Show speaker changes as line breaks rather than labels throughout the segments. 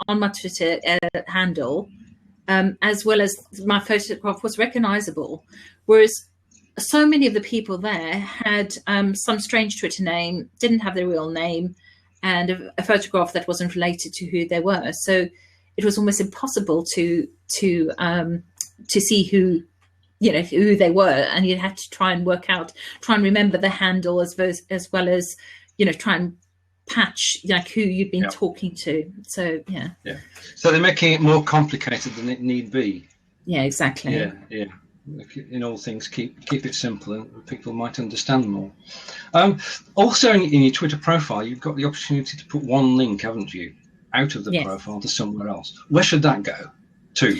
on my Twitter handle, as well as my photograph was recognizable, whereas so many of the people there had some strange Twitter name, didn't have their real name, and a photograph that wasn't related to who they were. So it was almost impossible to see who they were, and you had to try and remember the handle as well as try and patch who you've been talking to. So yeah.
So they're making it more complicated than it need be.
Yeah, exactly.
Yeah. In all things, keep it simple, and people might understand more. Also, in your Twitter profile, you've got the opportunity to put one link, haven't you, out of the profile to somewhere else. Where should that go to?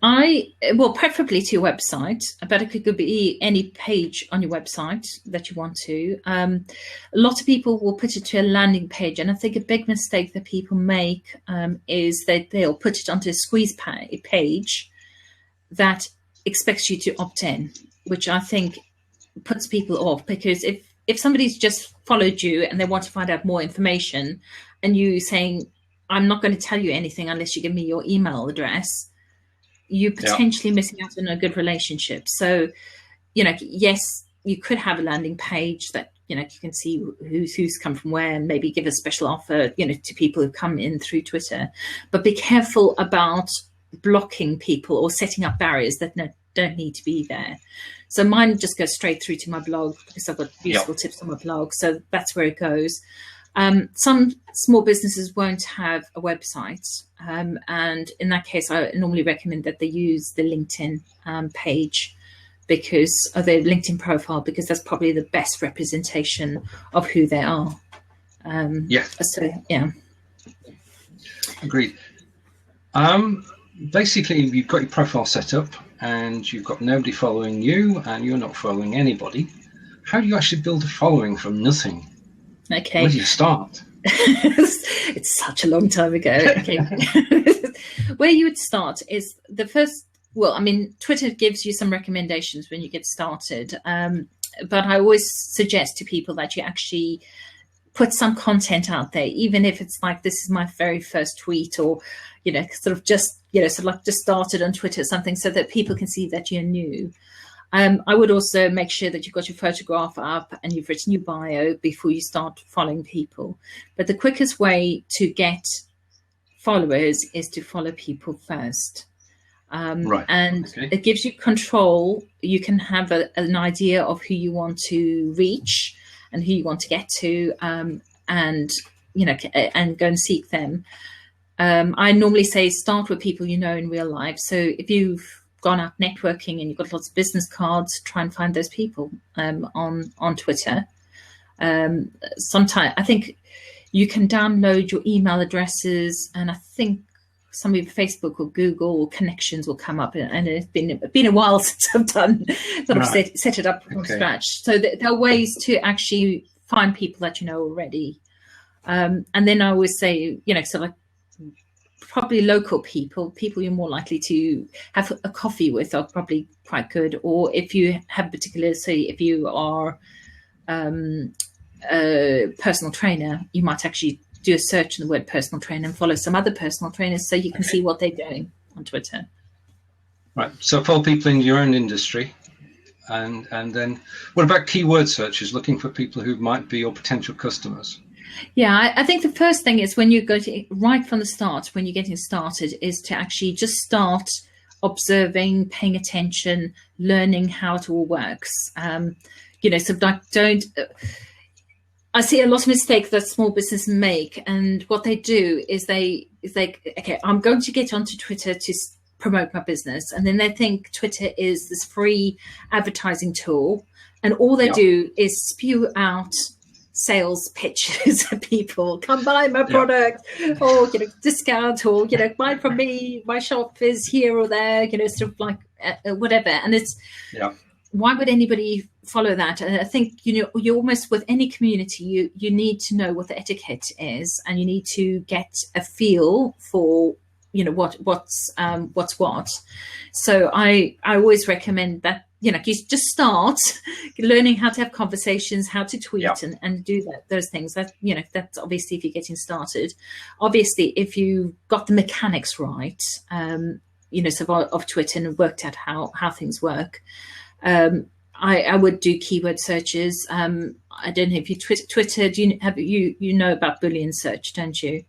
Well, preferably to your website, but it could be any page on your website that you want to. A lot of people will put it to a landing page, and I think a big mistake that people make is that they'll put it onto a squeeze page that expects you to opt in, which I think puts people off, because if somebody's just followed you and they want to find out more information, and you saying, I'm not going to tell you anything unless you give me your email address, you're potentially missing out on a good relationship. So, yes, you could have a landing page that, you can see who's come from where, and maybe give a special offer, to people who come in through Twitter. But be careful about blocking people or setting up barriers that don't need to be there. So mine just goes straight through to my blog, because I've got useful tips on my blog. So that's where it goes. Some small businesses won't have a website, and in that case, I normally recommend that they use the LinkedIn page, because of their LinkedIn profile, because that's probably the best representation of who they are. So yeah,
agreed. Basically, you've got your profile set up, and you've got nobody following you, and you're not following anybody. How do you actually build a following from nothing?
Okay.
Where do you start?
It's such a long time ago. Okay. Where you would start is the first. Well, I mean, Twitter gives you some recommendations when you get started, but I always suggest to people that you actually put some content out there, even if it's like, this is my very first tweet, or just started on Twitter, something, so that people can see that you're new. I would also make sure that you've got your photograph up and you've written your bio before you start following people. But the quickest way to get followers is to follow people first. It gives you control. You can have an idea of who you want to reach and who you want to get to, and go and seek them. I normally say start with people you know in real life. So if you've gone out networking and you've got lots of business cards, try and find those people on Twitter. Sometimes I think you can download your email addresses, and I think some of Facebook or Google connections will come up, and it's been a while since I've set it up from scratch. So there are ways to actually find people that you know already. And then I always say, probably local people you're more likely to have a coffee with are probably quite good. Or if you have if you are a personal trainer, you might actually do a search in the word personal trainer and follow some other personal trainers, so you can see what they're doing on Twitter. Right.
So follow people in your own industry. And then what about keyword searches, looking for people who might be your potential customers?
Yeah, I think the first thing is, when you go to right from the start, when you're getting started, is to actually just start observing, paying attention, learning how it all works. Don't. I see a lot of mistakes that small businesses make, and what they do is okay, I'm going to get onto Twitter to promote my business, and then they think Twitter is this free advertising tool, and all they do is spew out sales pitches to people. Come buy my product, or discount, or buy from me. My shop is here or there. Sort of like whatever. And it's why would anybody follow that? And I think you almost, with any community, you need to know what the etiquette is, and you need to get a feel for what's what. So I always recommend that you just start learning how to have conversations, how to tweet, and do those things. That, that's obviously if you're getting started. Obviously, if you got the mechanics right, of Twitter and worked out how things work, I would do keyword searches. I don't know if you Twitter. Do you know about Boolean search, don't you?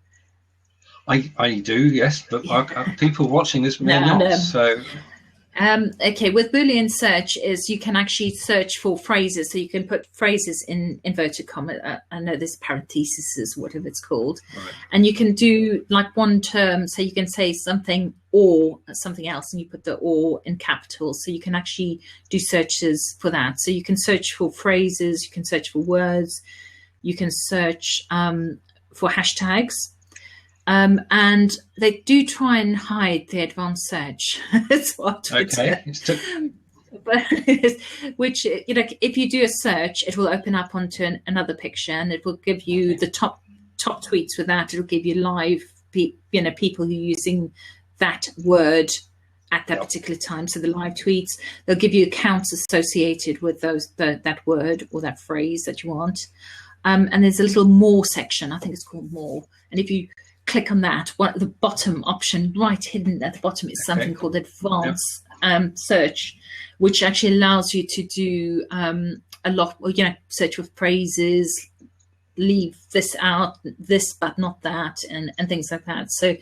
I do, yes, but people watching this may not. So.
Okay, with Boolean search is you can actually search for phrases. So you can put phrases in inverted commas. I know there's parentheses, whatever it's called.
Right.
And you can do like one term. So you can say something or something else, and you put the or in capitals. So you can actually do searches for that. So you can search for phrases, you can search for words, you can search for hashtags. And they do try and hide the advanced search. That's what Twitter.
Okay.
But which, if you do a search, it will open up onto another picture, and it will give you the top tweets with that. It'll give you live, people who are using that word at that particular time. So the live tweets, they'll give you accounts associated with that word or that phrase that you want. And there's a little more section. I think it's called more. And if you click on that, the bottom option, right hidden at the bottom, is something called advanced search, which actually allows you to do a lot, search for phrases, leave this out, this but not that, and things like that. So,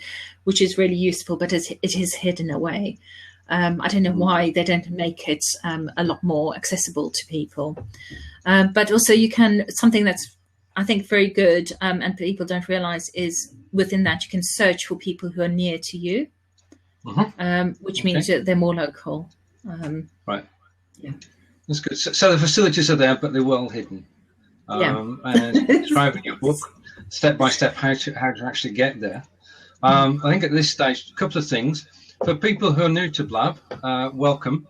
which is really useful, but it is hidden away. I don't know why they don't make it a lot more accessible to people. But also you can, something that's I think very good, and people don't realize, is within that you can search for people who are near to you, which means that they're more local.
Right.
Yeah.
That's good. So the facilities are there, but they're well hidden. And describing your book step by step how to actually get there. I think at this stage, a couple of things. For people who are new to Blab, welcome.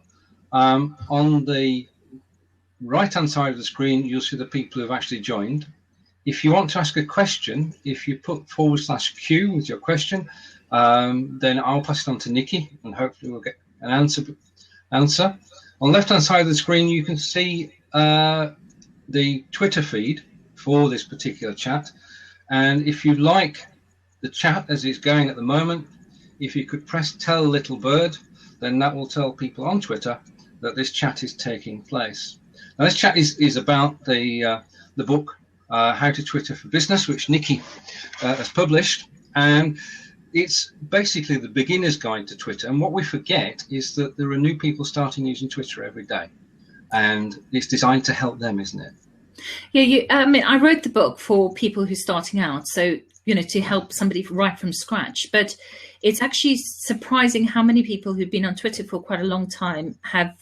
On the right-hand side of the screen, you'll see the people who've actually joined. If you want to ask a question, if you put /Q with your question, then I'll pass it on to Nicky, and hopefully we'll get an answer. On the left-hand side of the screen, you can see the Twitter feed for this particular chat. And if you like the chat as it's going at the moment, if you could press tell little bird, then that will tell people on Twitter that this chat is taking place. Now, this chat is about the book, How to Twitter for Business, which Nicky has published. And it's basically the beginner's guide to Twitter. And what we forget is that there are new people starting using Twitter every day. And it's designed to help them, isn't it?
Yeah, I wrote the book for people who are starting out. So, to help somebody right from scratch. But it's actually surprising how many people who've been on Twitter for quite a long time have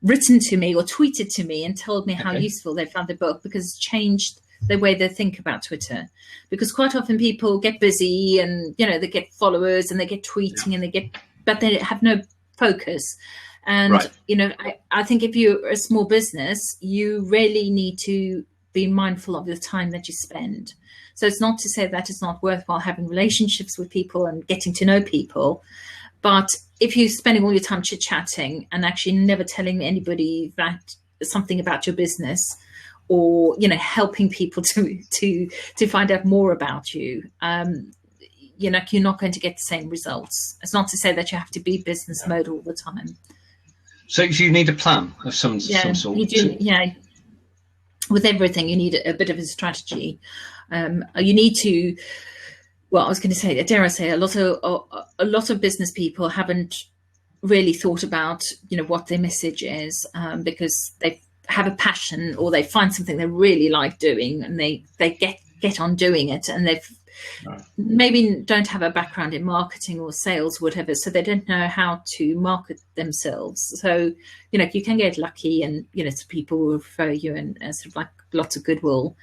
written to me or tweeted to me and told me how useful they found the book, because it's changed the way they think about Twitter. Because quite often people get busy and, they get followers and they get tweeting and but they have no focus. And, I think if you're a small business, you really need to be mindful of the time that you spend. So it's not to say that it's not worthwhile having relationships with people and getting to know people. But if you're spending all your time chit-chatting and actually never telling anybody that something about your business, or helping people to find out more about you, you're not going to get the same results. It's not to say that you have to be business mode all the time.
So you need a plan of some sort.
You do, with everything, you need a bit of a strategy. You need to. Well, I was going to say, dare I say, a lot of business people haven't really thought about, what their message is, because they have a passion or they find something they really like doing and they get on doing it, and they've maybe don't have a background in marketing or sales, whatever, so they don't know how to market themselves. So, you can get lucky and, some people will refer you and sort of like lots of goodwill.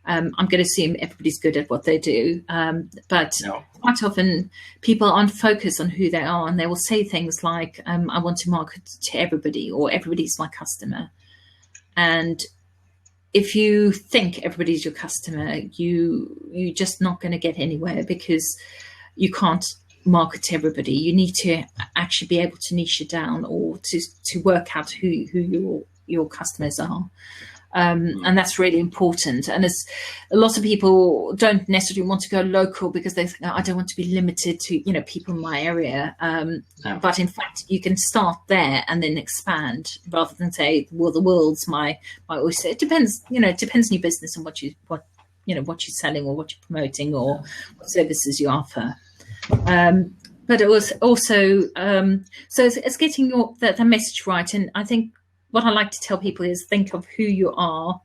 I'm going to assume everybody's good at what they do. But quite often people aren't focused on who they are, and they will say things like, I want to market to everybody, or everybody's my customer. And if you think everybody's your customer, you're just not going to get anywhere, because you can't market to everybody. You need to actually be able to niche it down, or to work out who your customers are. And that's really important. And as a lot of people don't necessarily want to go local because they think, oh, I don't want to be limited to, people in my area. But in fact, you can start there and then expand, rather than say, well, the world's my oyster. It depends, it depends on your business and what you're selling, or what you're promoting, or what services you offer. But it was also, so it's getting the message right. And I think, what I like to tell people is, think of who you are,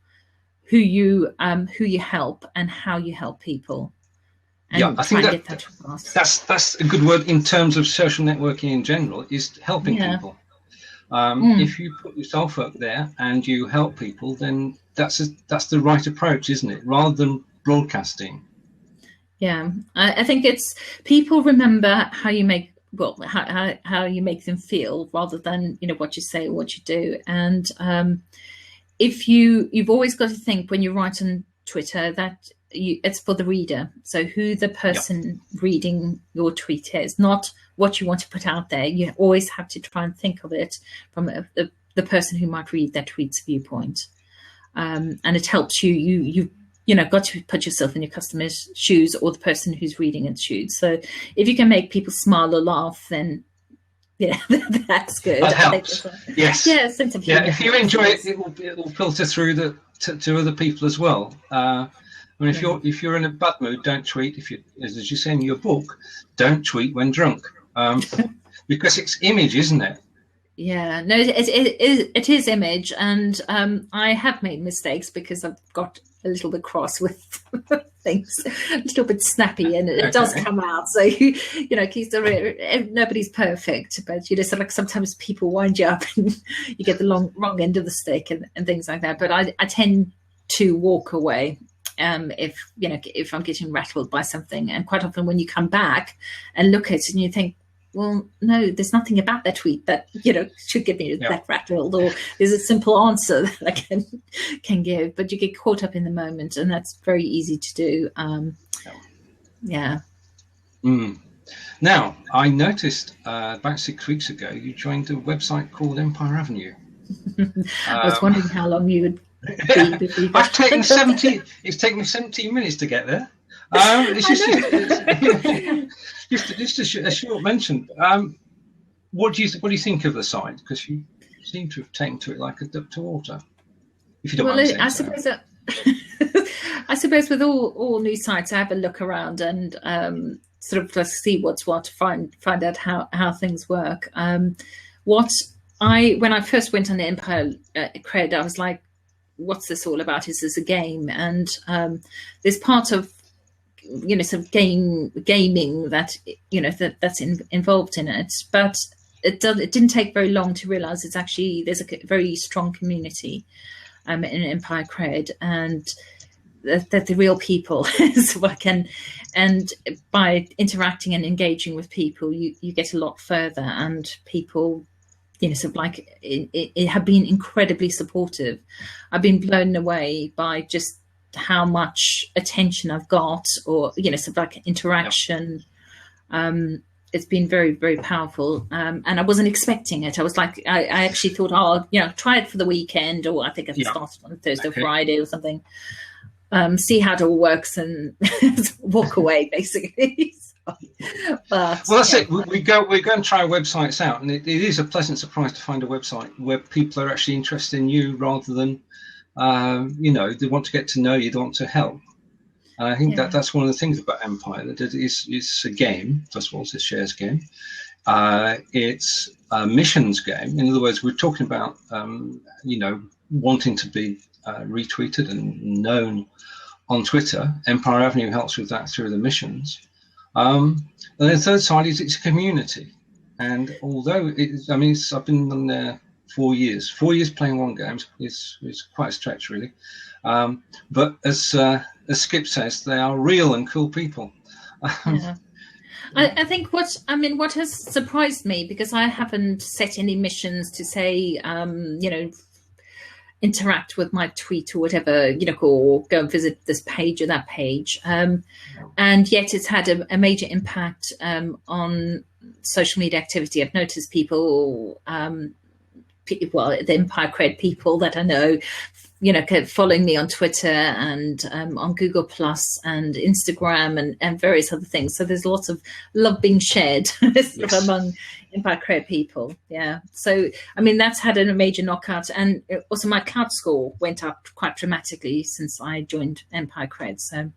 who you help, and how you help people. And
I think that's a good word in terms of social networking in general, is helping people. If you put yourself up there and you help people, then that's the right approach, isn't it? Rather than broadcasting.
Yeah, I think it's, people remember how you make. Well, how you make them feel, rather than what you say or what you do. And if you've always got to think, when you write on Twitter, that it's for the reader. So who the person reading your tweet is, not what you want to put out there. You always have to try and think of it from the person who might read that tweet's viewpoint. And it helps you got to put yourself in your customer's shoes, or the person who's reading its shoes. So if you can make people smile or laugh, then that's good.
That helps. Yes.
Yeah, sense of humor.
If you enjoy it, it will filter through to other people as well. If you're in a bad mood, don't tweet. If you, as you say in your book, don't tweet when drunk, because it's image, isn't it?
Yeah, no, it is image, and I have made mistakes because I've got a little bit cross with things, a little bit snappy, and it does come out. So nobody's perfect, but so like sometimes people wind you up and you get the wrong end of the stick and things like that. But I tend to walk away if I'm getting rattled by something, and quite often when you come back and look at it and you think, well, no, there's nothing about that tweet that should get me that rattled, or there's a simple answer that I can give, but you get caught up in the moment, and that's very easy to do.
Now, I noticed about 6 weeks ago you joined a website called Empire Avenue.
I was wondering how long you would be.
It's taken me 17 minutes to get there. Just a short mention. What do you think of the site? Because you seem to have taken to it like a duck to water. If you don't mind saying
I suppose I suppose with all new sites, I have a look around and sort of just see what's what, to find out how things work. When I first went on the Empire.Kred, I was like, what's this all about? Is this a game? And there's part of sort of gaming that that's involved in it, but it didn't take very long to realize there's a very strong community in Empire.Kred, and that the real people is working, and by interacting and engaging with people, you get a lot further, and people sort of like it have been incredibly supportive. I've been blown away by just how much attention I've got, or sort of like interaction. It's been very, very powerful, and I wasn't expecting it. I was like, I actually thought, try it for the weekend, or I think I started on Thursday or Friday or something, see how it all works, and walk away basically. But,
that's it. We go and try websites out, and it is a pleasant surprise to find a website where people are actually interested in you, rather than they want to get to know you, they want to help. And I think that's one of the things about Empire, that it is a game. First of all, it's a shares game. It's a missions game. In other words, we're talking about wanting to be retweeted and known on Twitter. Empire Avenue helps with that through the missions. And the third side is it's a community. And although I've been on there 4 years. 4 years playing one game is quite a stretch, really. But as Skip says, they are real and cool people.
I think what has surprised me, because I haven't set any missions to say, interact with my tweet or whatever, or go and visit this page or that page. And yet it's had a major impact on social media activity. I've noticed people, the Empire.Kred people that I know, following me on Twitter and on Google Plus and Instagram and various other things. So there's lots of love being shared among Empire.Kred people. Yeah. So, I mean, that's had a major knockout. And also my cloud score went up quite dramatically since I joined Empire.Kred. So,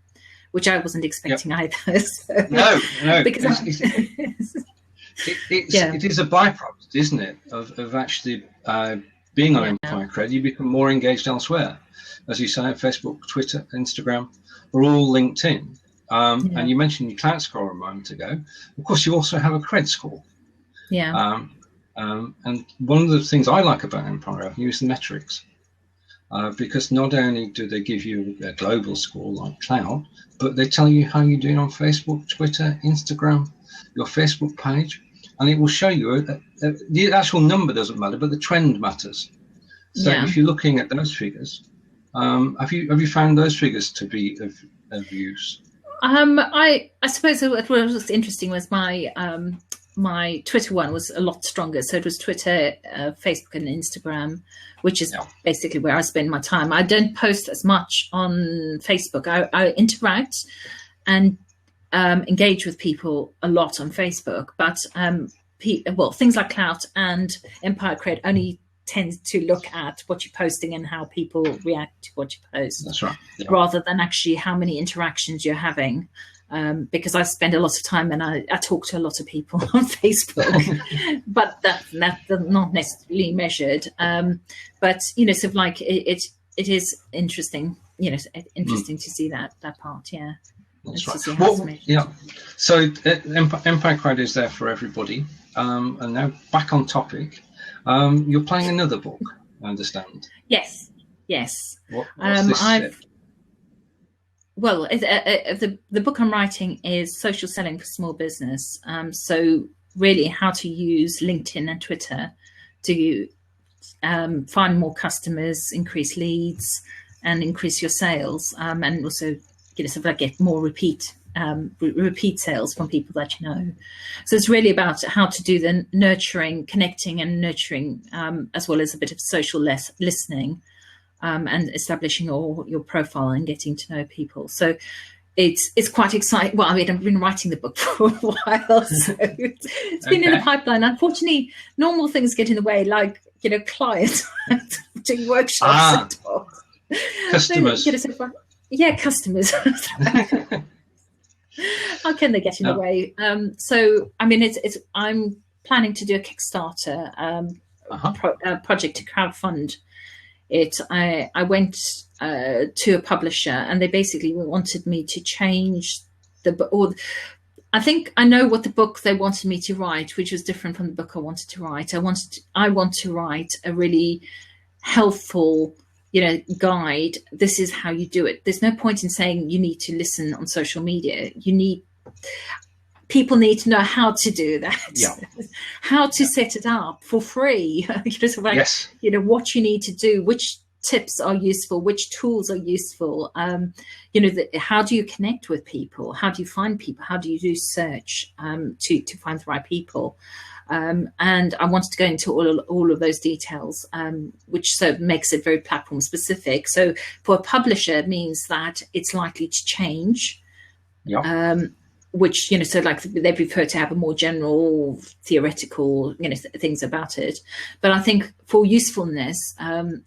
which I wasn't expecting either. So,
no.
Because
it is a byproduct, isn't it, of actually being on Empire.Kred. You become more engaged elsewhere. As you say, Facebook, Twitter, Instagram are all linked in. And you mentioned your cloud score a moment ago. Of course, you also have a cred score.
Yeah.
And one of the things I like about Empire Avenue is the metrics. Because not only do they give you a global score like cloud, but they tell you how you're doing on Facebook, Twitter, Instagram, your Facebook page, and it will show you the actual number doesn't matter, but the trend matters. So if you're looking at those figures, have you found those figures to be of use?
I suppose what was interesting was my Twitter one was a lot stronger. So it was Twitter, Facebook, and Instagram, which is basically where I spend my time. I don't post as much on Facebook. I interact and engage with people a lot on Facebook, but things like Clout and Empire.Kred only tend to look at what you're posting and how people react to what you post.
That's right. Yeah.
Rather than actually how many interactions you're having. Because I spend a lot of time and I talk to a lot of people on Facebook, but that's not necessarily measured. But sort of like it is interesting. Interesting to see that part. Yeah.
That's right. So Empire.Kred is there for everybody. And now back on topic. You're playing another book, I understand.
Yes.
What's this?
The book I'm writing is Social Selling for Small Business. So really how to use LinkedIn and Twitter to find more customers, increase leads, and increase your sales, and also sort of like get more repeat sales from people that you know. So it's really about how to do the nurturing, connecting and nurturing, as well as a bit of social listening. And establishing your profile and getting to know people. So it's quite exciting. Well, I mean, I've been writing the book for a while, so it's been in the pipeline. Unfortunately, normal things get in the way, like clients doing workshops.
Customers.
Customers. How can they get in the way? So I mean, I'm planning to do a Kickstarter project to crowdfund it. I went to a publisher and they basically wanted me to change I think I know what the book they wanted me to write, which was different from the book I wanted to write. I want to write a really helpful, guide. This is how you do it. There's no point in saying you need to listen on social media. People need to know how to do that, how to set it up for free, what you need to do, which tips are useful, which tools are useful, how do you connect with people, how do you find people, how do you do search to find the right people. And I wanted to go into all of those details, which so makes it very platform specific. So for a publisher, it means that it's likely to change. Which, so like they prefer to have a more general theoretical, things about it. But I think for usefulness,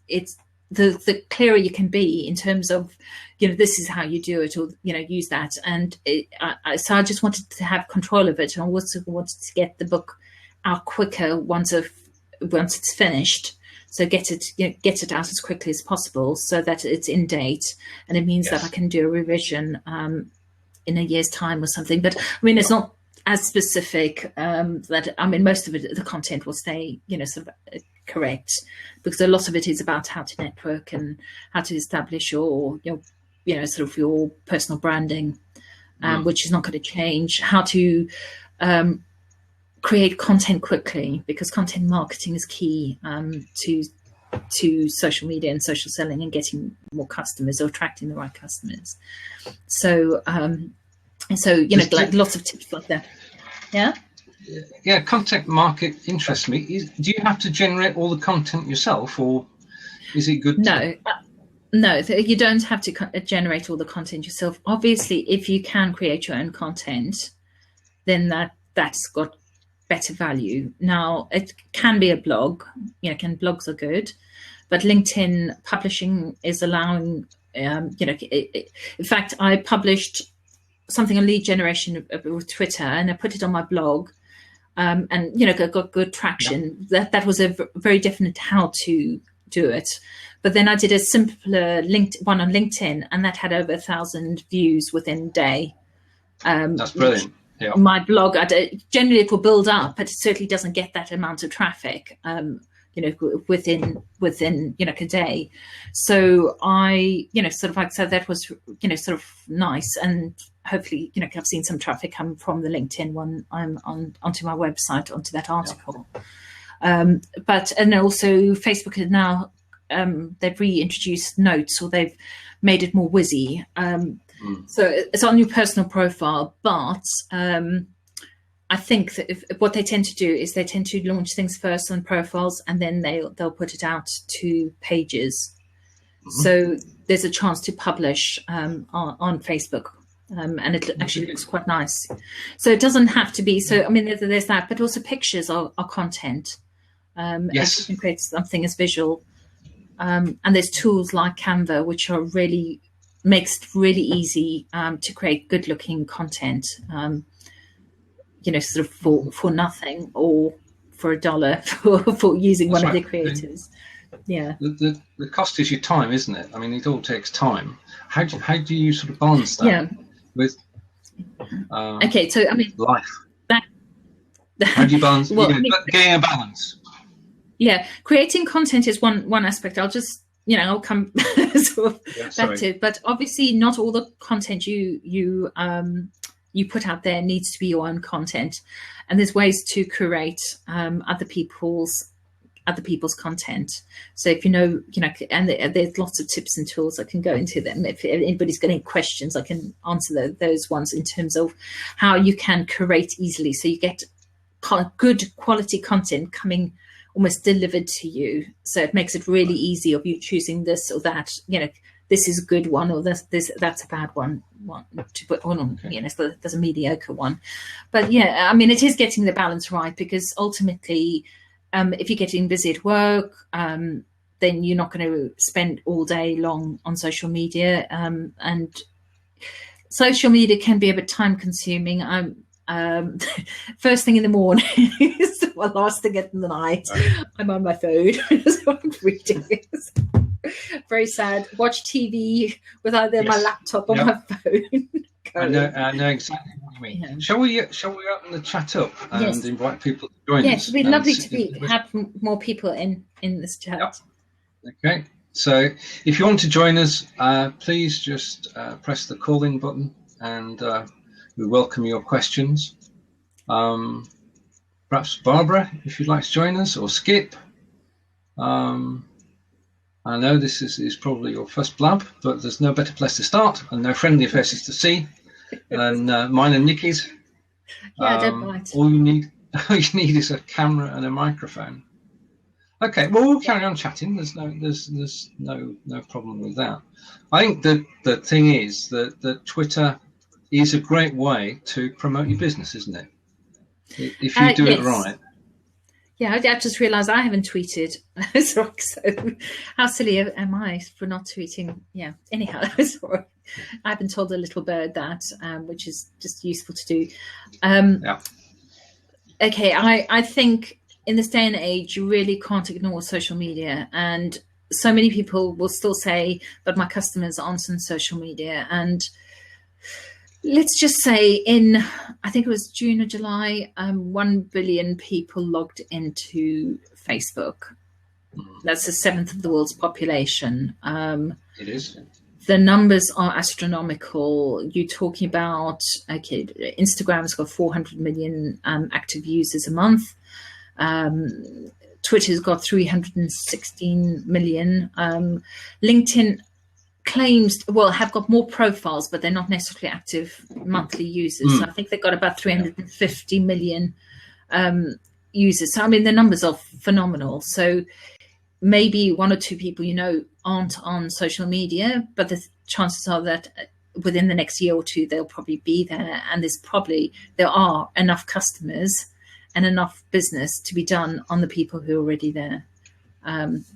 it's the clearer you can be in terms of, this is how you do it, or, use that. And so I just wanted to have control of it. And I also wanted to get the book out quicker once it's finished. So get it out as quickly as possible so that it's in date. And it means that I can do a revision, in a year's time or something. But I mean, it's not as specific that, I mean, most of it, the content will stay, sort of correct, because a lot of it is about how to network and how to establish your sort of your personal branding, which is not going to change, how to create content quickly, because content marketing is key to to social media and social selling and getting more customers or attracting the right customers. So, like lots of tips like that. Yeah.
Yeah, content market interests me. Do you have to generate all the content yourself, or is it good?
No, you don't have to generate all the content yourself. Obviously, if you can create your own content, then that's got better value. Now, it can be a blog. Blogs are good, but LinkedIn publishing is allowing. In fact, I published something on lead generation with Twitter, and I put it on my blog. And got good traction. That was a very definite how to do it. But then I did a simpler one on LinkedIn, and that had over 1,000 views within a day.
That's brilliant. Yeah.
My blog, generally it will build up, but it certainly doesn't get that amount of traffic. Within a day. So I, sort of like, so that was, sort of nice. And hopefully, I've seen some traffic come from the LinkedIn one onto my website, onto that article. Yeah. And also Facebook is now, they've reintroduced notes, or they've made it more whizzy. So it's on your personal profile, but I think that what they tend to do is they tend to launch things first on profiles, and then they'll put it out to pages. So there's a chance to publish on Facebook, and it actually looks quite nice. So it doesn't have to be. So I mean, there's that, but also pictures are content.
Yes,
you can create something as visual, and there's tools like Canva, which are makes it really easy to create good-looking content. Sort of for nothing, or for $1 for using one of the creators. Yeah.
The cost is your time, isn't it? I mean, it all takes time. How do you sort of balance that with?
Okay, so I mean,
life. How do you balance? Getting a balance.
Yeah, creating content is one aspect. I'll just I'll come sort of back to it. But obviously, not all the content you put out there needs to be your own content, and there's ways to curate other people's content. So if and there's lots of tips and tools I can go into them. If anybody's got any questions, I can answer those ones in terms of how you can curate easily, so you get good quality content coming almost delivered to you. So it makes it really easy of you choosing this or that. This is a good one, or that's a bad one to put on. So there's a mediocre one. But yeah, I mean, it is getting the balance right, because ultimately, if you're getting busy at work, then you're not going to spend all day long on social media. And social media can be a bit time consuming. First thing in the morning, well, last thing at the night, I'm on my phone. So I'm reading this. Very sad. Watch TV with either my laptop or my phone.
I know exactly what you mean. Yeah. Shall we open the chat up and invite people to join us?
Yes, it'd be lovely to have more people in this chat.
Yep. Okay, so if you want to join us, please just press the calling button, and we welcome your questions. Perhaps Barbara, if you'd like to join us, or Skip. I know this is probably your first blab, but there's no better place to start and no friendlier faces to see than mine and Nicky's.
Yeah, I don't mind.
All you need is a camera and a microphone. Okay, well, we'll carry on chatting. There's no problem with that. I think the thing is that Twitter is a great way to promote your business, isn't it? If you do it right.
Yeah, I just realised I haven't tweeted. So how silly am I for not tweeting? Yeah. Anyhow, sorry. I haven't told a little bird that, which is just useful to do. Okay, I think in this day and age, you really can't ignore social media. And so many people will still say, but my customers aren't on social media. And let's just say I think it was June or July, 1 billion people logged into Facebook. That's a seventh of the world's population.
It is.
The numbers are astronomical. You're talking about, Instagram's got 400 million active users a month. Twitter's got 316 million. LinkedIn claims, have got more profiles, but they're not necessarily active monthly users. So I think they've got about 350 million users. So, I mean, the numbers are phenomenal. So maybe one or two people, aren't on social media, but the chances are that within the next year or two, they'll probably be there. And there are enough customers and enough business to be done on the people who are already there.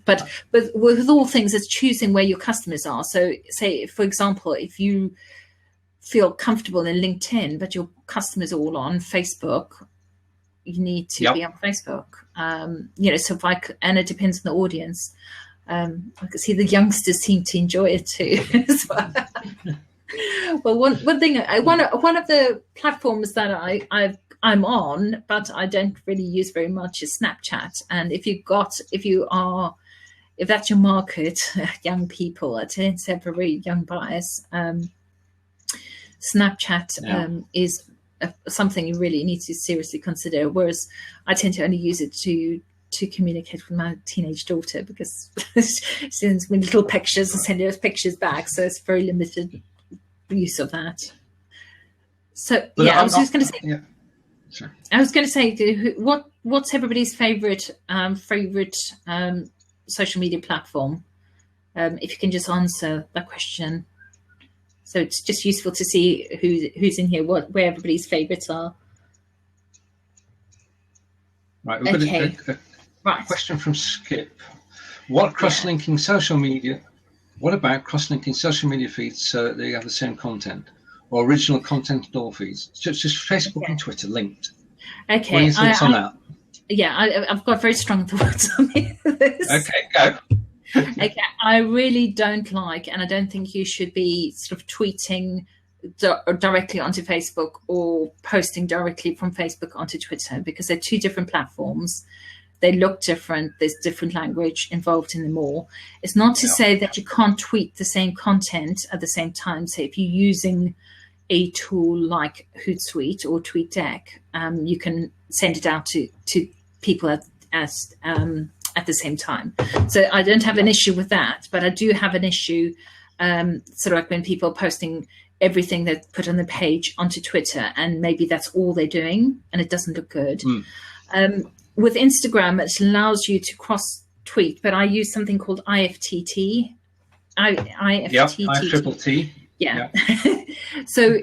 But with all things, it's choosing where your customers are. So say, for example, if you feel comfortable in LinkedIn, but your customers are all on Facebook, you need to be on Facebook. So and it depends on the audience. I can see the youngsters seem to enjoy it too as well. Well, one thing, one of the platforms that I'm on, but I don't really use very much, is Snapchat. And if that's your market, young people, I tend to have a very young bias. Snapchat is something you really need to seriously consider. Whereas I tend to only use it to communicate with my teenage daughter, because she sends me little pictures and send those pictures back. So it's very limited use of that. So I was just going to say. Yeah. Sure. I was going to say, what's everybody's favorite social media platform? If you can just answer that question. So it's just useful to see who's in here, where everybody's favorites are.
Right. We've got a question from Skip. What about cross-linking social media feeds so that they have the same content, or original content in all feeds? Just Facebook and Twitter linked.
Okay.
What are your thoughts on that?
Yeah, I've got very strong thoughts on this.
Okay, go.
Okay, I really don't like, and I don't think you should be sort of tweeting directly onto Facebook or posting directly from Facebook onto Twitter, because they're two different platforms. They look different. There's different language involved in them all. It's not to say that you can't tweet the same content at the same time. So if you're using a tool like Hootsuite or TweetDeck, you can send it out to people at the same time. So I don't have an issue with that, but I do have an issue sort of like when people are posting everything they put on the page onto Twitter, and maybe that's all they're doing, and it doesn't look good. With Instagram, it allows you to cross tweet, but I use something called IFTT.
IFTT.
Yeah. So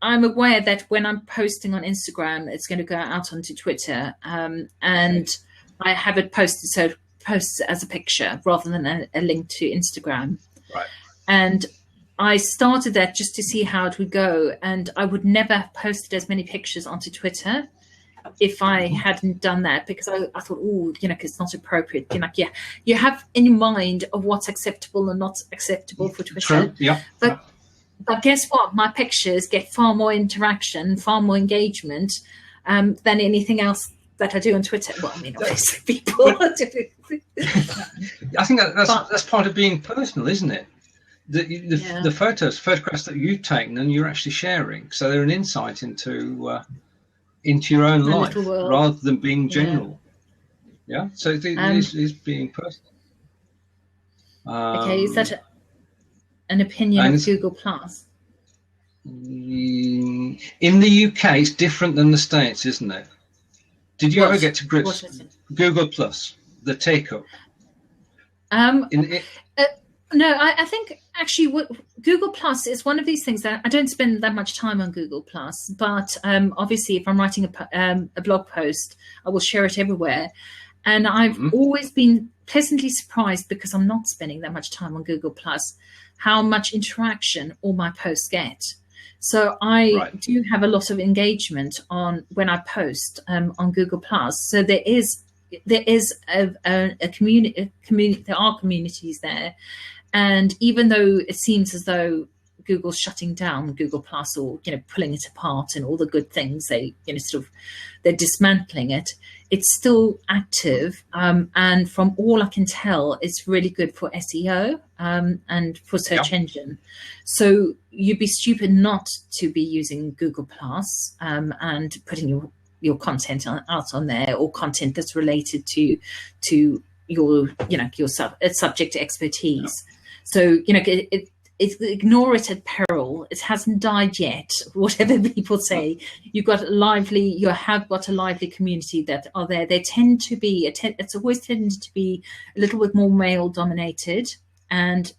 I'm aware that when I'm posting on Instagram, it's going to go out onto Twitter, and I have it posted so it posts as a picture rather than a link to Instagram.
Right.
And I started that just to see how it would go, and I would never have posted as many pictures onto Twitter if I hadn't done that, because I thought, because it's not appropriate. You have in your mind of what's acceptable and not acceptable for Twitter.
True. Yeah.
But guess what? My pictures get far more interaction, far more engagement than anything else that I do on Twitter. Well, I mean, obviously people.
I think that's part of being personal, isn't it? The photographs that you've taken and you're actually sharing, so they're an insight into your own life rather than being general. Yeah, so it is being personal.
Okay, is that an opinion of Google Plus?
In the UK, it's different than the States, isn't it? Did you ever get to grips Google Plus, the take-up?
No, I think actually Google Plus is one of these things that I don't spend that much time on Google Plus, but obviously if I'm writing a blog post, I will share it everywhere. And I've always been pleasantly surprised, because I'm not spending that much time on Google Plus, how much interaction all my posts get. So I do have a lot of engagement when I post on Google Plus. So there is a community. There are communities there. And even though it seems as though Google's shutting down Google Plus, or pulling it apart and all the good things, they're dismantling it, it's still active. And from all I can tell, it's really good for SEO and for search engine. So you'd be stupid not to be using Google Plus and putting your your content out on there, or content that's related to your your subject expertise. So ignore it at peril. It hasn't died yet. Whatever people say, you have got a lively community that are there. They tend to be. It's always tended to be a little bit more male dominated and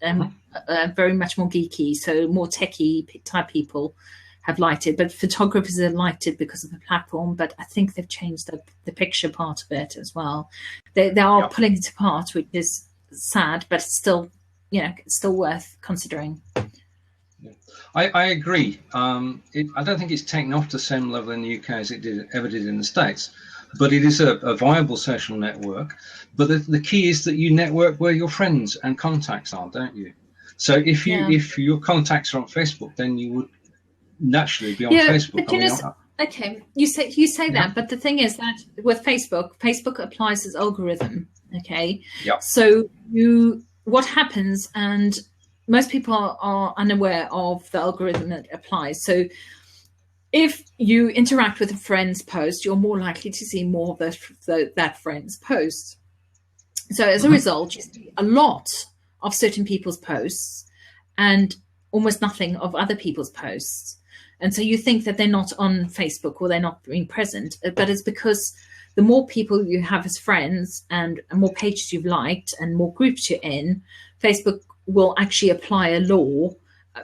very much more geeky. So more techie type people have liked it, but photographers have liked it because of the platform. But I think they've changed the picture part of it as well. They are pulling it apart, which is sad, but it's still, it's still worth considering.
I agree. I don't think it's taken off the same level in the UK as it ever did in the States, but it is a viable social network. But the key is that you network where your friends and contacts are, don't you? So if your contacts are on Facebook, then you would naturally be on Facebook.
But okay, you say that, but the thing is that with Facebook applies its algorithm. Okay, so what happens, and most people are unaware of the algorithm that applies. So if you interact with a friend's post, you're more likely to see more of that friend's post. So as a result, you see a lot of certain people's posts and almost nothing of other people's posts. And so you think that they're not on Facebook or they're not being present, but it's because the more people you have as friends and more pages you've liked and more groups you're in, Facebook will actually apply a law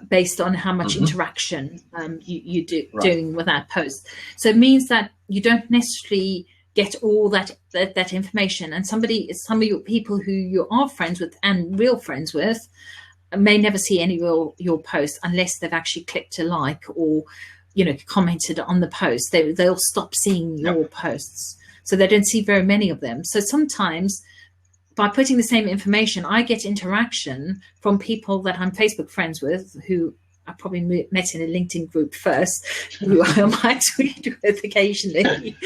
based on how much interaction you doing with that post. So it means that you don't necessarily get all that information. And some of your people who you are friends with and real friends with may never see any of your posts unless they've actually clicked a like or commented on the post. They'll stop seeing your posts, so they don't see very many of them. So sometimes by putting the same information, I get interaction from people that I'm Facebook friends with, who I probably met in a LinkedIn group first, who I might tweet with occasionally.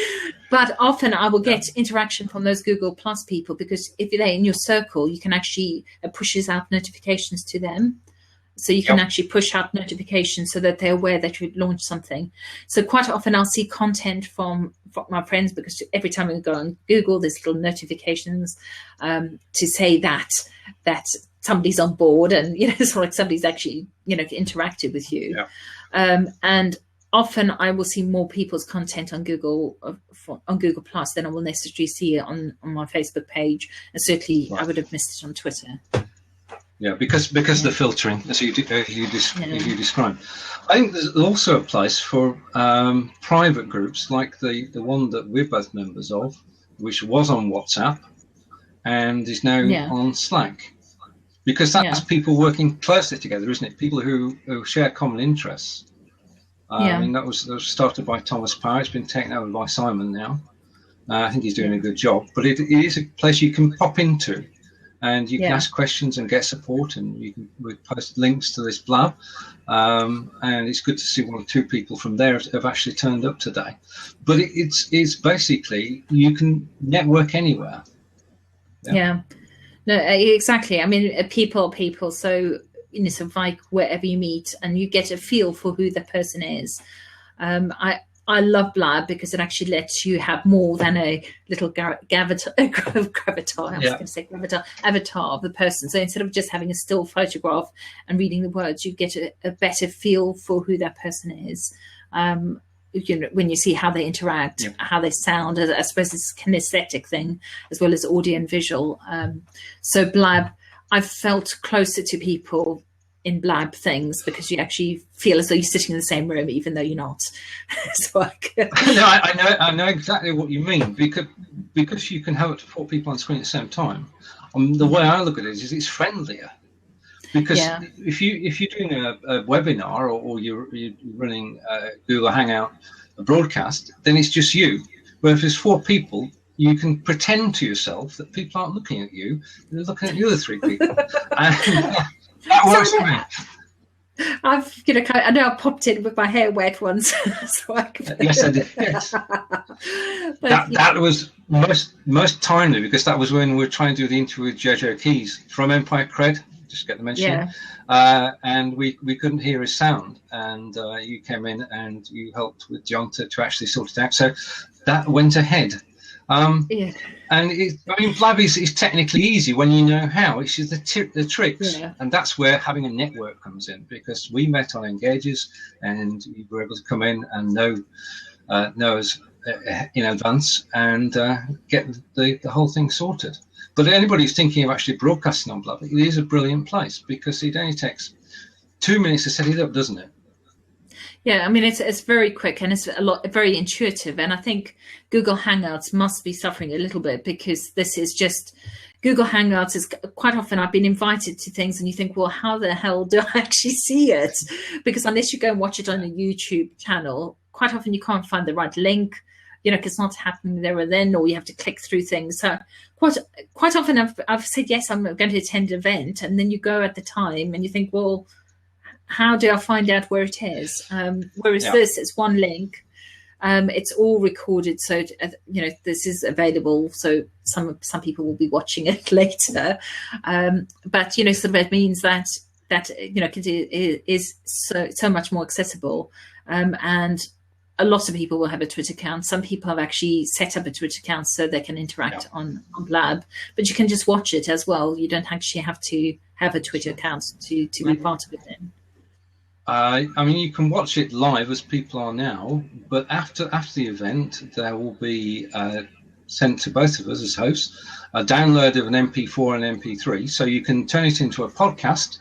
But often I will get interaction from those Google Plus people, because if they're in your circle, you can actually pushes out notifications to them. So you can actually push out notifications so that they're aware that you've launched something. So quite often I'll see content from my friends, because every time we go on Google, there's little notifications to say that somebody's on board, and it's like somebody's actually interacted with you. And often I will see more people's content on Google Plus than I will necessarily see on my Facebook page, and certainly I would have missed it on Twitter.
Yeah, because the filtering, as you described. I think there's also a place for private groups like the one that we're both members of, which was on WhatsApp and is now on Slack. Because that's people working closely together, isn't it? People who share common interests. I mean, that was started by Thomas Power. It's been taken over by Simon now. I think he's doing a good job. But it is a place you can pop into, and you can ask questions and get support, and we post links to this blab. And it's good to see one or two people from there have actually turned up today. But it's basically, you can network anywhere.
Yeah. No, exactly. I mean, people. So, sort of like wherever you meet, and you get a feel for who the person is. I love Blab because it actually lets you have more than a little avatar of the person. So instead of just having a still photograph and reading the words, you get a better feel for who that person is. When you see how they interact, how they sound, I suppose it's a kinesthetic thing as well as audio and visual. So Blab, I've felt closer to people in Blab things because you actually feel as though you're sitting in the same room, even though you're not. So
I know exactly what you mean, because you can have up to 4 people on screen at the same time. The way I look at it is it's friendlier. Because if you're doing a webinar or you're running Google Hangout, a broadcast, then it's just you. But if there's 4 people, you can pretend to yourself that people aren't looking at you; they're looking at the other 3 people. And that works for me.
I know I popped in with my hair wet once, so I could.
Yes, I did. Yes. that was most timely, because that was when we were trying to do the interview with Jojo Keys from Empire.Kred. Just get the mention. And we couldn't hear his sound, and you came in and you helped with John to actually sort it out. So that went ahead.
Yeah.
And Blab is technically easy when you know how. It's just the tricks, and that's where having a network comes in, because we met on Engages, and you were able to come in and know us in advance and get the whole thing sorted. But anybody who's thinking of actually broadcasting on Blab, it is a brilliant place, because it only takes 2 minutes to set it up, doesn't it?
Yeah, I mean, it's very quick, and it's very intuitive. And I think Google Hangouts must be suffering a little bit, because this is just Google Hangouts is quite often I've been invited to things and you think, well, how the hell do I actually see it? Because unless you go and watch it on a YouTube channel, quite often you can't find the right link, because it's not happening there and then, or you have to click through things. So quite often I've said, yes, I'm going to attend an event, and then you go at the time and you think, well, how do I find out where it is? Whereas this, it's one link. It's all recorded, so this is available. So some people will be watching it later, but sort of it means that it is so much more accessible, and a lot of people will have a Twitter account. Some people have actually set up a Twitter account so they can interact on Blab, but you can just watch it as well. You don't actually have to have a Twitter account to be part of it then.
I mean, you can watch it live as people are now, but after the event, there will be sent to both of us as hosts a download of an MP4 and MP3, so you can turn it into a podcast,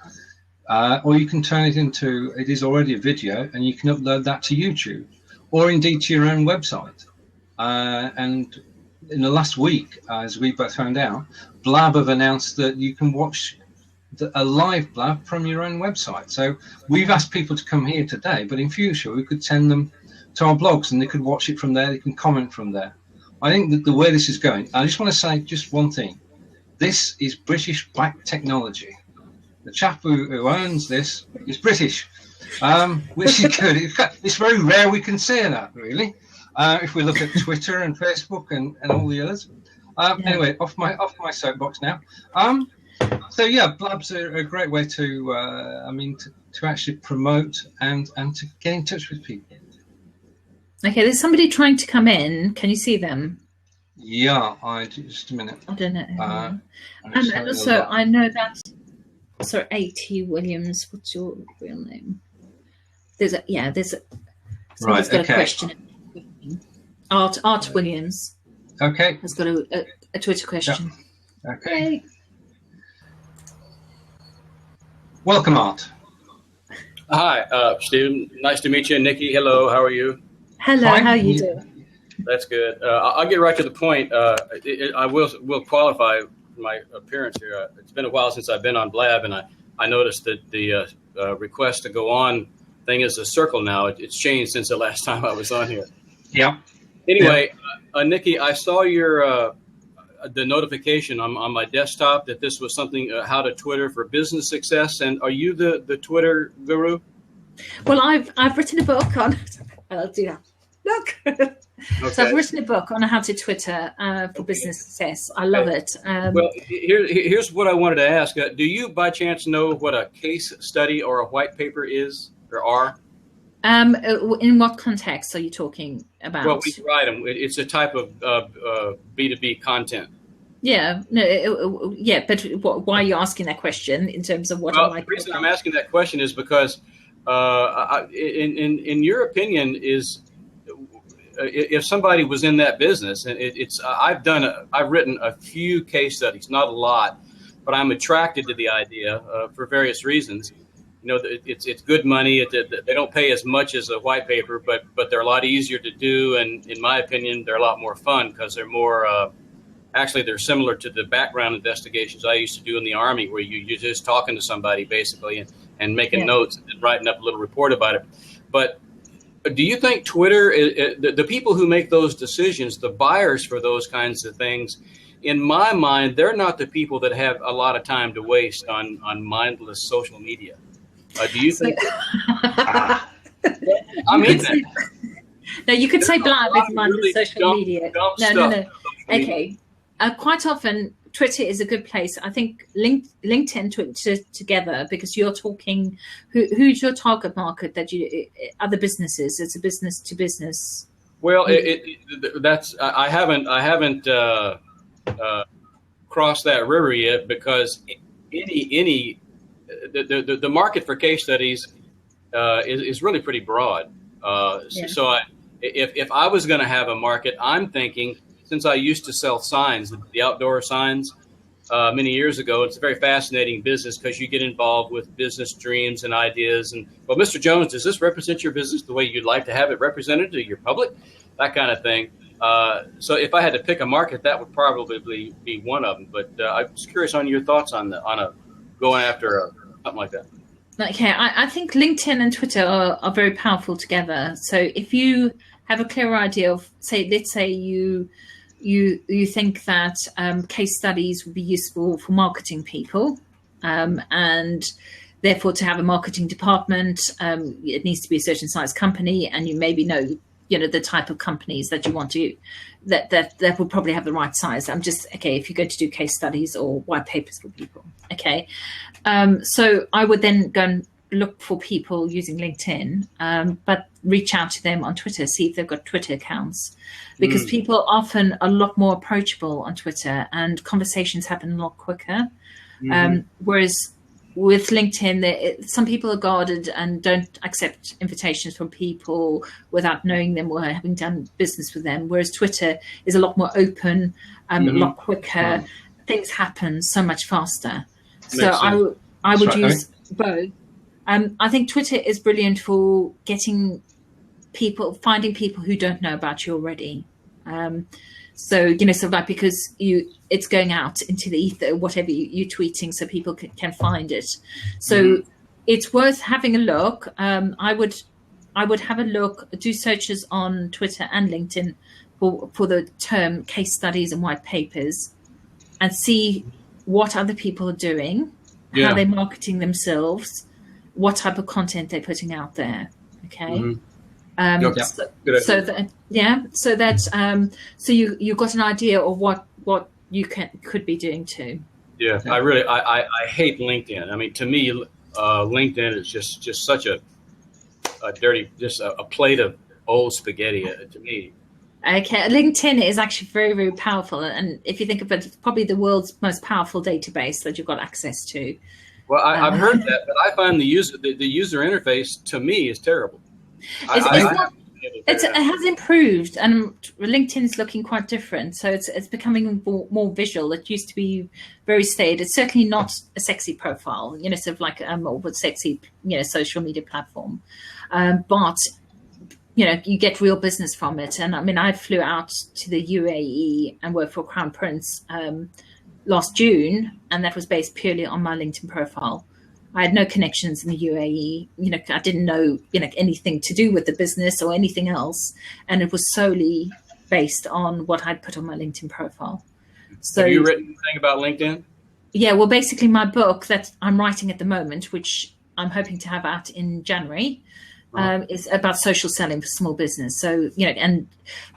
or you can turn it into, it is already a video, and you can upload that to YouTube, or indeed to your own website. And in the last week, as we both found out, Blab have announced that you can watch a live Blab from your own website. So we've asked people to come here today, but in future we could send them to our blogs and they could watch it from there, they can comment from there. I think that the way this is going, I just want to say just one thing. This is British black technology. The chap who owns this is British, which is good. It's very rare we can say that, really, if we look at Twitter and Facebook and all the others. Anyway, off my soapbox now. So yeah, Blab's a great way to actually promote and to get in touch with people.
Okay, there's somebody trying to come in. Can you see them?
Yeah, just a minute.
I don't know. And also, I know that. Sorry, A.T. Williams. What's your real name? There's a. Somebody's got a question. Art Williams.
Okay.
Has got a Twitter question.
Yeah. Okay. Welcome, Art.
Hi, Stephen. Nice to meet you. Nikki, hello. How are you?
Hello.
Fine.
How are you doing?
That's good. I'll get right to the point. I will qualify my appearance here. It's been a while since I've been on Blab, and I noticed that the request to go on thing is a circle now. It's changed since the last time I was on here.
Yeah.
Anyway, Nikki, I saw your the notification on my desktop that this was something, how to Twitter for business success. And are you the Twitter guru?
Well, I've written a book on. I'll do that. Look. Okay. So I've written a book on how to Twitter for business success. I love it.
Well, here's what I wanted to ask. Do you, by chance, know what a case study or a white paper is or are?
In what context are you talking about?
Well, we write them. It's a type of B2B content.
Yeah, no, yeah, but why are you asking that question in terms of what?
Well, the reason I'm asking that question is because, in your opinion, is if somebody was in that business, and I've written a few case studies, not a lot, but I'm attracted to the idea for various reasons. You know, it's good money. They don't pay as much as a white paper, but they're a lot easier to do. And in my opinion, they're a lot more fun because they're more, actually, they're similar to the background investigations I used to do in the Army, where you're just talking to somebody basically and making notes and writing up a little report about it. But do you think Twitter, the people who make those decisions, the buyers for those kinds of things, in my mind, they're not the people that have a lot of time to waste on mindless social media. Do you think? I mean,
no, you could say Blab is mindless social media. No. Okay. Quite often, Twitter is a good place. I think LinkedIn, Twitter together, because you're talking. Who's your target market? That you other businesses. It's a business to business
Well, I haven't crossed that river yet, because the market for case studies is really pretty broad. So if I was going to have a market, I'm thinking, since I used to sell signs, the outdoor signs, many years ago, it's a very fascinating business because you get involved with business dreams and ideas. And, well, Mr. Jones, does this represent your business the way you'd like to have it represented to your public? That kind of thing. So if I had to pick a market, that would probably be one of them. But I was curious on your thoughts on going after something like that.
Okay, I think LinkedIn and Twitter are very powerful together. So if you have a clear idea of, let's say you think that case studies would be useful for marketing people, and therefore to have a marketing department, it needs to be a certain size company, and you maybe know the type of companies that you want to, that will probably have the right size. If you're going to do case studies or white papers for people. Okay. So I would then go and look for people using LinkedIn, but reach out to them on Twitter, see if they've got Twitter accounts, because people are often a lot more approachable on Twitter and conversations happen a lot quicker. Whereas with LinkedIn, some people are guarded and don't accept invitations from people without knowing them or having done business with them. Whereas Twitter is a lot more open, a lot quicker. Things happen so much faster. So I would use both. I think Twitter is brilliant for finding people who don't know about you already. Because it's going out into the ether, whatever you're tweeting, so people can find it. So it's worth having a look. I would have a look, do searches on Twitter and LinkedIn for the term case studies and white papers, and see what other people are doing, how they're marketing themselves, what type of content they're putting out there. Okay. So you've got an idea of what you could be doing too.
Yeah, I hate LinkedIn. I mean, to me, LinkedIn is just such a dirty, just a plate of old spaghetti to me.
Okay, LinkedIn is actually very, very powerful, and if you think of it, it's probably the world's most powerful database that you've got access to.
Well, I've heard that, but I find the user interface to me is terrible.
It has improved, and LinkedIn is looking quite different. So it's becoming more visual. It used to be very staid. It's certainly not a sexy profile, sort of like or sexy, social media platform. But you get real business from it. And I mean, I flew out to the UAE and worked for Crown Prince last June, and that was based purely on my LinkedIn profile. I had no connections in the UAE. I didn't know, anything to do with the business or anything else. And it was solely based on what I'd put on my LinkedIn profile. So,
have you written anything about LinkedIn?
Yeah, well, basically my book that I'm writing at the moment, which I'm hoping to have out in January, is about social selling for small business. So, and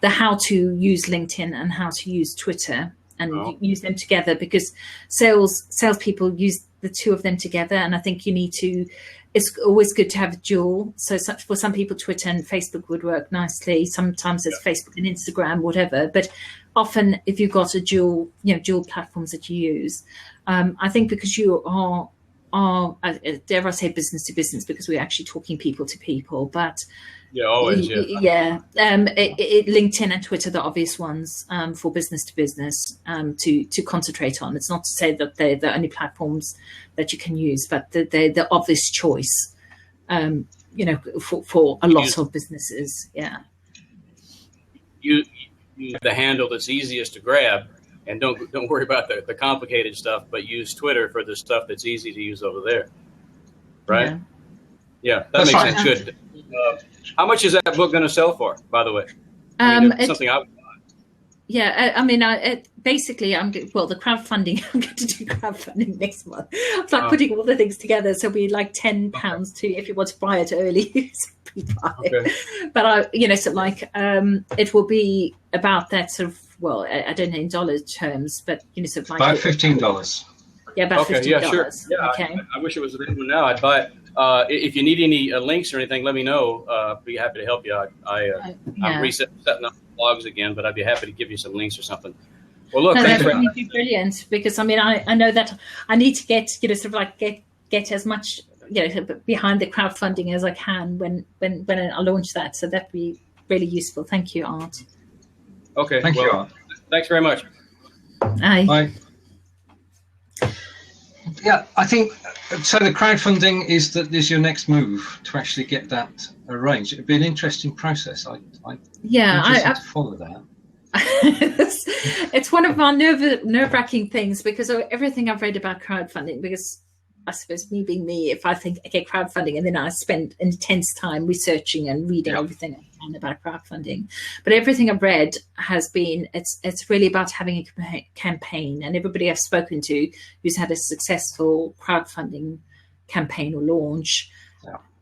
the how to use LinkedIn and how to use Twitter and use them together, because salespeople use the two of them together. And I think it's always good to have a dual. So for some people, Twitter and Facebook would work nicely. Sometimes it's Facebook and Instagram, whatever. But often if you've got a dual platforms that you use, I think because you are dare I say business to business, because we're actually talking people to people, but LinkedIn and Twitter, the obvious ones for business to business to concentrate on. It's not to say that they're the only platforms that you can use, but they're the obvious choice, for a lot of businesses. Yeah.
You have the handle that's easiest to grab, and don't worry about the complicated stuff, but use Twitter for the stuff that's easy to use over there. Right? Yeah, that makes sense. Good. How much is that book going to sell for, by the way? Something I would buy.
Yeah, basically, the crowdfunding, I'm going to do crowdfunding next month. I'm putting all the things together. So we like £10 to, if you want to buy it early, buy it. But it will be about that sort of, I don't know in dollar terms, but sort of like
about $15.
Yeah, about $15.
Yeah, sure. Yeah,
okay.
I wish it was available now. I'd buy it. if you need any links or anything, let me know. I'd be happy to help you. I'm setting up blogs again, but I'd be happy to give you some links or something. Well, look,
that would be brilliant, because I mean, I know that I need to get, sort of like get as much, behind the crowdfunding as I can when I launch that. So that'd be really useful. Thank you, Art.
Okay.
Thank you, Art.
Thanks very much.
Aye.
Bye. Yeah, I think so. The crowdfunding is your next move to actually get that arranged. It'd be an interesting process. I to follow that.
It's one of our nerve-wracking things, because of everything I've read about crowdfunding, because I suppose, me being me, if I think, okay, crowdfunding, and then I spend intense time researching and reading everything I can about crowdfunding. But everything I've read has been, it's really about having a campaign. And everybody I've spoken to who's had a successful crowdfunding campaign or launch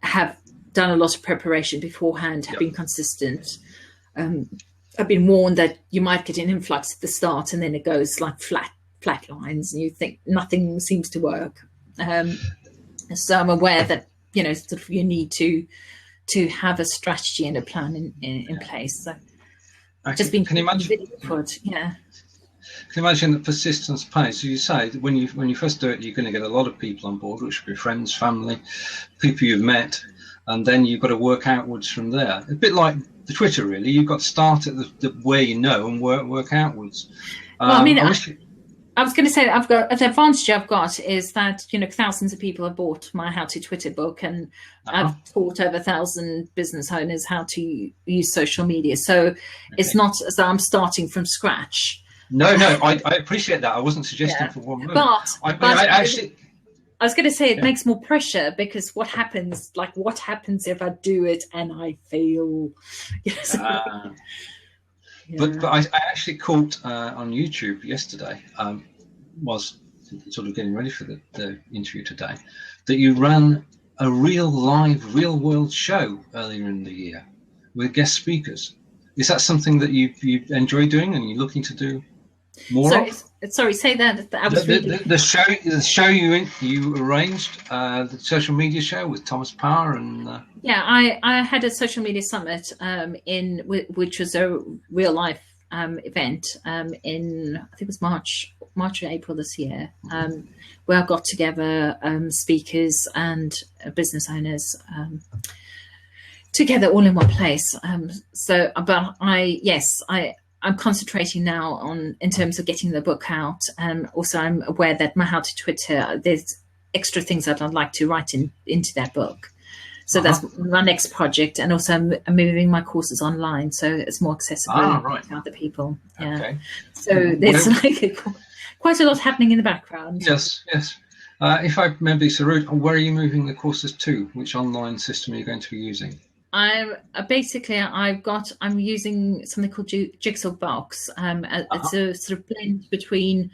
have done a lot of preparation beforehand, have been consistent. I've been warned that you might get an influx at the start, and then it goes like flat lines, and you think nothing seems to work. So I'm aware that sort of you need to have a strategy and a plan in place. So just been
can you imagine?
Yeah.
Can you imagine that persistence pays? So you say that when you first do it, you're going to get a lot of people on board, which will be friends, family, people you've met, and then you've got to work outwards from there. A bit like the Twitter, really. You've got to start at the where you know and work outwards.
Well, I mean, I was going to say that the advantage I've got is that thousands of people have bought my How to Twitter book, and I've taught over 1,000 business owners how to use social media. So it's not as though I'm starting from scratch.
No, I appreciate that. I wasn't suggesting for one moment.
I was going to say it makes more pressure, because what happens if I do it and I fail?
But I actually caught on YouTube yesterday, was sort of getting ready for the interview today, that you ran a real world show earlier in the year with guest speakers. Is that something that you enjoy doing and you're looking to do more of?
Sorry, say that.
The show you arranged, the social media show with Thomas Power and.
I had a social media summit which was a real life event in, I think it was March or April this year, where I got together speakers and business owners together all in one place. I'm concentrating now in terms of getting the book out. Also, I'm aware that my How to Twitter, there's extra things that I'd like to write into that book. So that's my next project. And also I'm moving my courses online, so it's more accessible to other people. Yeah. Okay. So there's quite a lot happening in the background.
Yes. If I may be so rude, where are you moving the courses to? Which online system are you going to be using?
I'm using something called Jigsaw Box. It's a sort of blend between,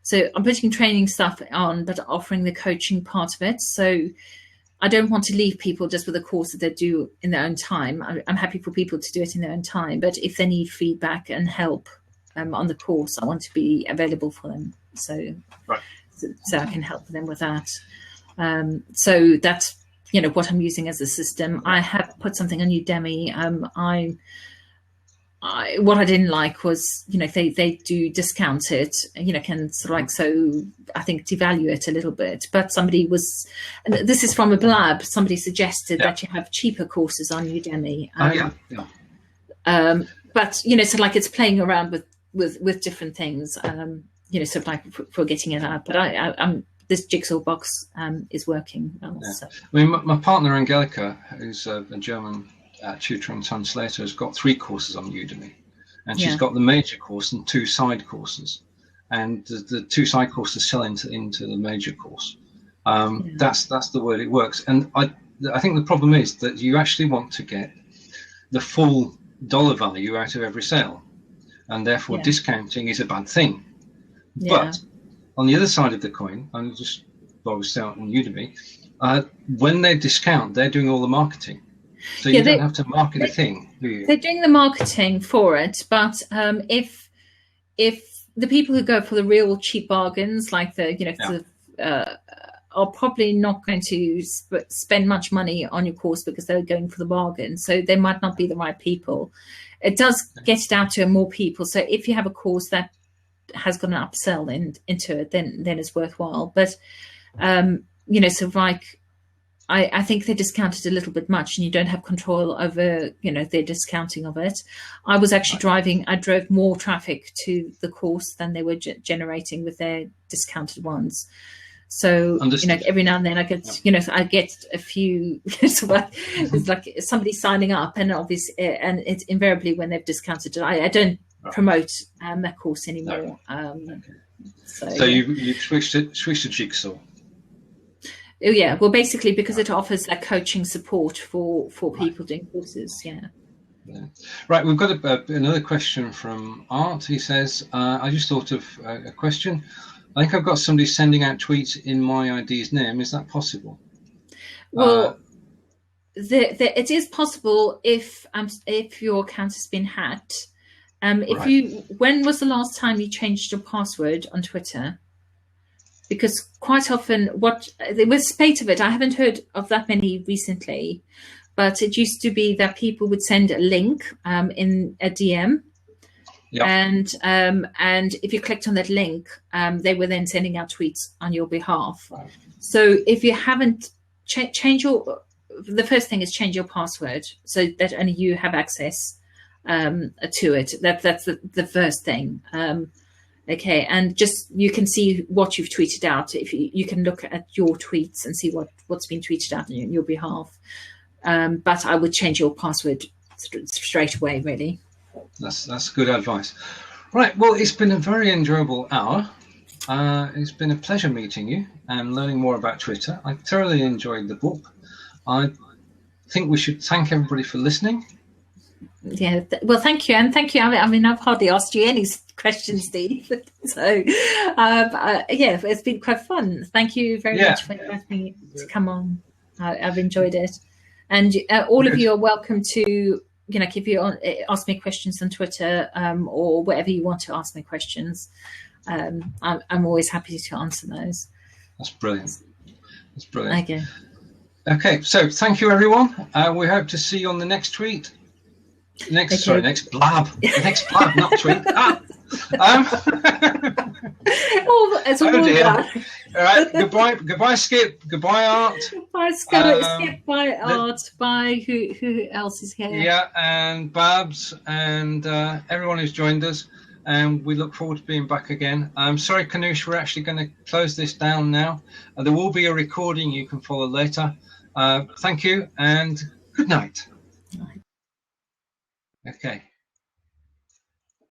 so I'm putting training stuff on, but offering the coaching part of it. So I don't want to leave people just with a course that they do in their own time. I'm happy for people to do it in their own time, but if they need feedback and help on the course, I want to be available for them. So I can help them with that. So that's what I'm using as a system. I have put something on Udemy. What I didn't like was, they do discount it, can sort of like, so I think devalue it a little bit. But somebody was, and this is from a blab, somebody suggested that you have cheaper courses on Udemy. But, so like it's playing around with different things, sort of like for getting it out. But I'm this Jigsaw Box is working well. Yeah. So.
I mean, my partner Angelica, who's a German tutor and translator, has got 3 courses on Udemy, and she's got the major course and 2 side courses, and the 2 side courses sell into the major course. That's the way it works. And I think the problem is that you actually want to get the full dollar value out of every sale, and therefore discounting is a bad thing. But on the other side of the coin, I'm just obviously out on Udemy, when they discount, they're doing all the marketing. So you don't have to market a thing, do you?
They're doing the marketing for it, but if the people who go for the real cheap bargains, like the are probably not going to spend much money on your course because they're going for the bargain. So they might not be the right people. It does get it out to more people. So if you have a course that has got an upsell into it, then it's worthwhile. But, sort of like, I think they discounted a little bit much, and you don't have control over, their discounting of it. I was actually I drove more traffic to the course than they were generating with their discounted ones. So, every now and then I get, I get a few, it's like somebody signing up, and obviously, and it's invariably when they've discounted it. I don't promote that course anymore. So
you've switched to Jigsaw.
Oh yeah, well, basically because it offers that coaching support for people doing courses. Yeah.
Right, we've got another question from Art. He says, "I just thought of a question. I think I've got somebody sending out tweets in my ID's name. Is that possible?"
Well, it is possible if your account has been hacked. When was the last time you changed your password on Twitter? Because quite often, there was a spate of it. I haven't heard of that many recently, but it used to be that people would send a link in a DM, and if you clicked on that link, they were then sending out tweets on your behalf. Right. So if you haven't the first thing is change your password so that only you have access to it. That's the first thing. Okay, and just you can see what you've tweeted out. If you can look at your tweets and see what's been tweeted out on your behalf. But I would change your password straight away, really.
That's good advice. Right, well, it's been a very enjoyable hour. It's been a pleasure meeting you and learning more about Twitter. I thoroughly enjoyed the book. I think we should thank everybody for listening.
Yeah, well, thank you, and thank you. I mean, I've hardly asked you any questions, Steve. So, it's been quite fun. Thank you very much for inviting me to come on. I've enjoyed it, and all of you are welcome to, if you ask me questions on Twitter or wherever you want to ask me questions. I'm always happy to answer those.
That's brilliant. That's brilliant.
Okay,
so thank you, everyone. We hope to see you on the next tweet. Next blab. The next blab, not tweet.
It's a
dear. All right. Goodbye, Skip. Goodbye, Art.
Bye, Skip. Bye, Art. Bye. Who else is here?
Yeah, and Babs and everyone who's joined us. And we look forward to being back again. I'm sorry, Kanoosh, we're actually going to close this down now. There will be a recording you can follow later. Thank you and good night. Okay.